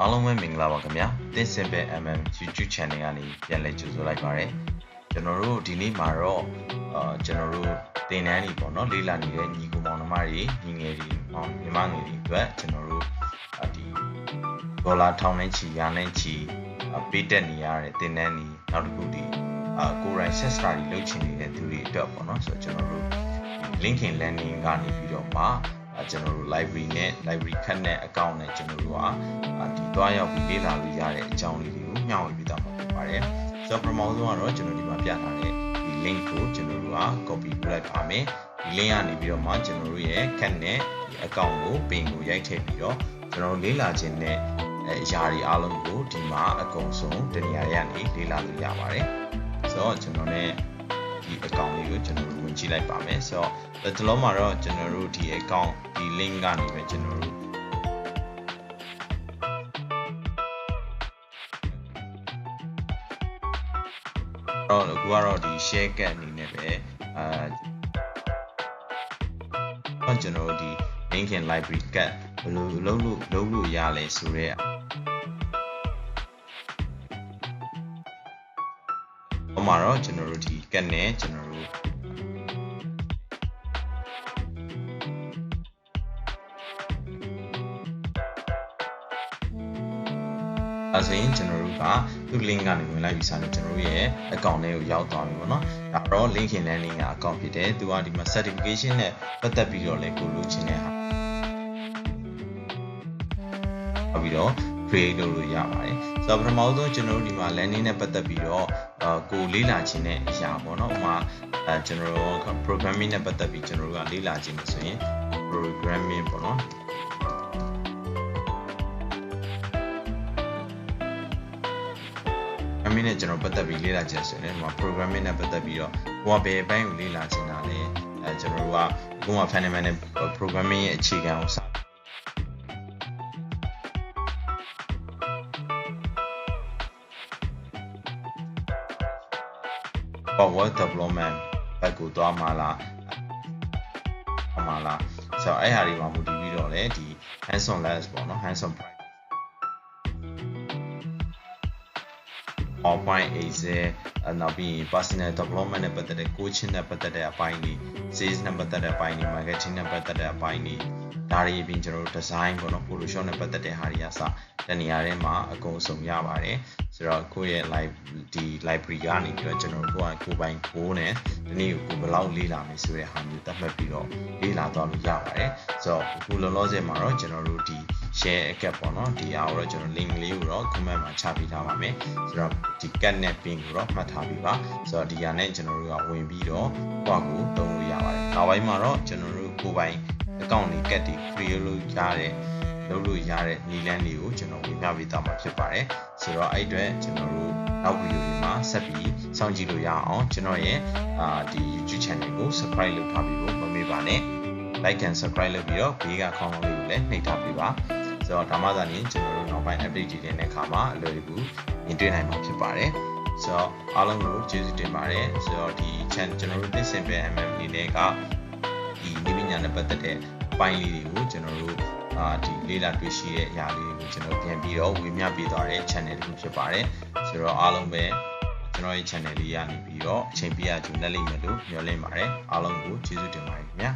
အားလုံးပဲမင်္ဂလာပါခင်ဗျာသင်စင်ပဲ MM YouTube Channel ကနေပြန်လည်ကြိုဆိုလိုက်ပါရစေကျွန်တော်တို့ဒီနေ့မှာတော့ကျွန်တော်တို့သင်တန်းတွေပေါ့နော်လေ့လာနေတဲ့ညီကိုမောင်နှမတွေညီငယ်တွေညီမငယ်တွေအတွက်ကျွန်တော်တို့ဒီဒေါ်လာထောင်နဲ့ချီရာနဲ့ချီပေးတက်နေရတဲ့သင်တန်းတွေနောက်တစ်ခုဒီကိုယ်တိုင်ဆက်စတာတွေလုပ်ချင်နေတဲ့သူတွေအတွက်ပေါ့နော်ဆိုတော့ကျွန်တော်တို့ LinkedIn Learning ကနေပြီးတော့မှကျွန်တော်တို့ library နဲ့ library ခက်နဲ့ account နဲ့ကျွန်တော်တို့ကဒီတွားရောက်ပြီးလေ့လာလို့ရတဲ့အကြောင်းလေးတွေကိုမျှဝေပေးသွားမှာဖြစ်ပါတယ်။ဆိုတော့ပထမဆုံးကတော့ကျွန်တော်ဒီမှာပြထားတဲ့ဒီ link ကိုကျွန်တော်တို့က copy လုပ်လိုက်ပါမယ်။ဒီ link ကနေပြီးတော့မှကျွန်တော်တို့ရဲ့ခက်နဲ့ဒီ account ကိုပင်ကိုရိုက်ထည့်ပြီးတော့ကျွန်တော်တို့လေ့လာခြင်းနဲ့အရာတွေအားလုံးကိုဒီမှာအကုန်ဆုံးတနေရာတွေကနေလေ့လာလို့ရပါတယ်။ဆိုတော့ကျွန်တော် ਨੇ ဒီ account လေးကိုကျွန်တော်တို့ဝင်ကြည့်လိုက်ပါမယ်ဆိုတော့ဒီလုံးမှာတော့ကျွန်တော်တို့ဒီ account ဒီ link ကနေပဲကျွန်တော်တို့တော့အခုကတော့ဒီ share cat အနေနဲ့ပဲကျွန်တော်တို့ဒီ LinkedIn library cat ဘယ်လိုလုပ်လို့ရလဲဆိုတော့ဟိုမှာတော့ကျွန်တော်တို့ဒီ cat နဲ့ကျွန်တော်တို့အရင်ကျွန်တော်တို့ကသူ link ကနေဝင်လိုက်ပြီးဆိုတော့ကျွန်တော်တို့ရဲ့ account လေးကိုရောက်သွားပြီပေါ့နော်ဒါတော့ LinkedIn Learning က account ဖြစ်တယ်သူကဒီမှာ certification နဲ့ပတ်သက်ပြီးတော့လည်းကိုလိုချင်တဲ့ဟာပြီးတော့ create လုပ်လို့ရပါတယ်ဆိုတော့ပထမဆုံးကျွန်တော်တို့ဒီမှာ learning နဲ့ပတ်သက်ပြီးတော့ကိုလေ့လာခြင်းတဲ့အရာပေါ့နော်ဥပမာကျွန်တော်တို့ programming နဲ့ပတ်သက်ပြီးကျွန်တော်တို့ကလေ့လာခြင်းဆိုရင် programming ပေါ့နော်နဲ့ကျွန်တော်ပတ်သက်ပြီးလေ့လာချင်ဆိုရင်ဒီမှာ programming နဲ့ပတ်သက်ပြီးတော့ဟိုကဘယ်ဘက်ကိုလေ့လာချင်တာလဲကျွန်တော်တို့ကအခုမှ fundamental programming ရဲ့အခြေခံကိုစweb development ဘက်ကိုသွားမှာလားဆိုတော့အဲ့ဟာတွေမှာမူတည်ပြီးတော့လေဒီ hands on labs ပေါ့နော် hands on PowerPoint Excel နောက်ပြီး personal development နဲ့ပတ်သက်တဲ့ coaching နဲ့ပတ်သက်တဲ့အပိုင်းတွေ sales နဲ့ပတ်သက်တဲ့အပိုင်းတွေ marketing နဲ့ပတ်သက်တဲ့အပိုင်းတွေဒါတွေအပြင်ကျွန်တော်တို့ design ပေါ့နော် Photoshop နဲ့ပတ်သက်တဲ့ဟာတွေကစတနေရာထဲမှာအကုန်စုံရပါတယ်ဆိုတော့ကိုယ့်ရဲ့ ဒီ library ကနေပြီးတော့ကျွန်တော်တို့ကိုယ်ပိုင်ကိုနဲ့ဒီနေ့ကိုဘယ်လောက်လေ့လာမယ်ဆိုတဲ့ဟာမျိုးသတ်မှတ်ပြီးတော့လေ့လာသွားလို့ရပါတယ်ဆိုတော့အခုလောလောဆယ်မှာတော့ကျွန်တော်တို့ဒီ share account ပေါ့နော်ဒီအားကိုတော့ကျွန်တော် link လေးကိုတော့ comment မှာချပေးထားပါမယ်ဆိုတော့ဒီ cat နဲ့ pin ကိုတော့မှတ်ထားပြီးပါဆိုတော့ဒီဟာနဲ့ကျွန်တော်တို့ကဝင်ပြီးတော့ကိုယ့်ကိုသုံးလို့ရပါတယ်နောက်ပိုင်းမှာတော့ကျွန်တော်တို့ကိုယ်ပိုင် account တွေ cat တွေ create လုပ်ရတဲ့လုပ်လို့ရတဲ့နည်းလမ်းတွေကိုကျွန်တော်ဝင်ပြပေးသွားမှာဖြစ်ပါတယ်ဆိုတော့အဲ့အတွက်ကျွန်တော်တို့နောက်ဗီဒီယိုတွေမှာဆက်ပြီးစောင့်ကြည့်လို့ရအောင်ကျွန်တော်ရဲ့ဒီ YouTube channel ကို subscribe လုပ်ထားပြီးဖို့မမေ့ပါနဲ့ like and subscribe လုပ်ပြီးတော့ဘေးကခေါင်းလေးကိုလည်းနှိပ်ထားပေးပါဆိုတော့ဒါမှသာရင်ကျွန်တော်တို့နောက်ပိုင်း update တွေတဲ့အခါမှာအလွယ်တကူမြင်တွေ့နိုင်မှာဖြစ်ပါတယ်ဆိုတော့အားလုံးကိုကျေးဇူးတင်ပါတယ်ဆိုတော့ဒီ channel ကျွန်တော်တို့သင်ပဲ MM အနေနဲ့ကဒီနည်းပညာနဲ့ပတ်သက်တဲ့အပိုင်းလေးတွေကိုကျွန်တော်တို့ဒီလေ့လာတွေ့ရှိတဲ့အရာလေးတွေကိုကျွန်တော်ပြန်ပြီးတော့ဝေမျှပေးသွားတဲ့ channel တစ်ခုဖြစ်ပါတယ်ဆိုတော့အားလုံးပဲကျွန်တော်ရဲ့ channel လေးရနေပြီးတော့အချိန်ပြရကြုံလက်လိမ့်မယ်လို့မျှော်လင့်ပါတယ်အားလုံးကိုကျေးဇူးတင်ပါတယ်ခင်ဗျာ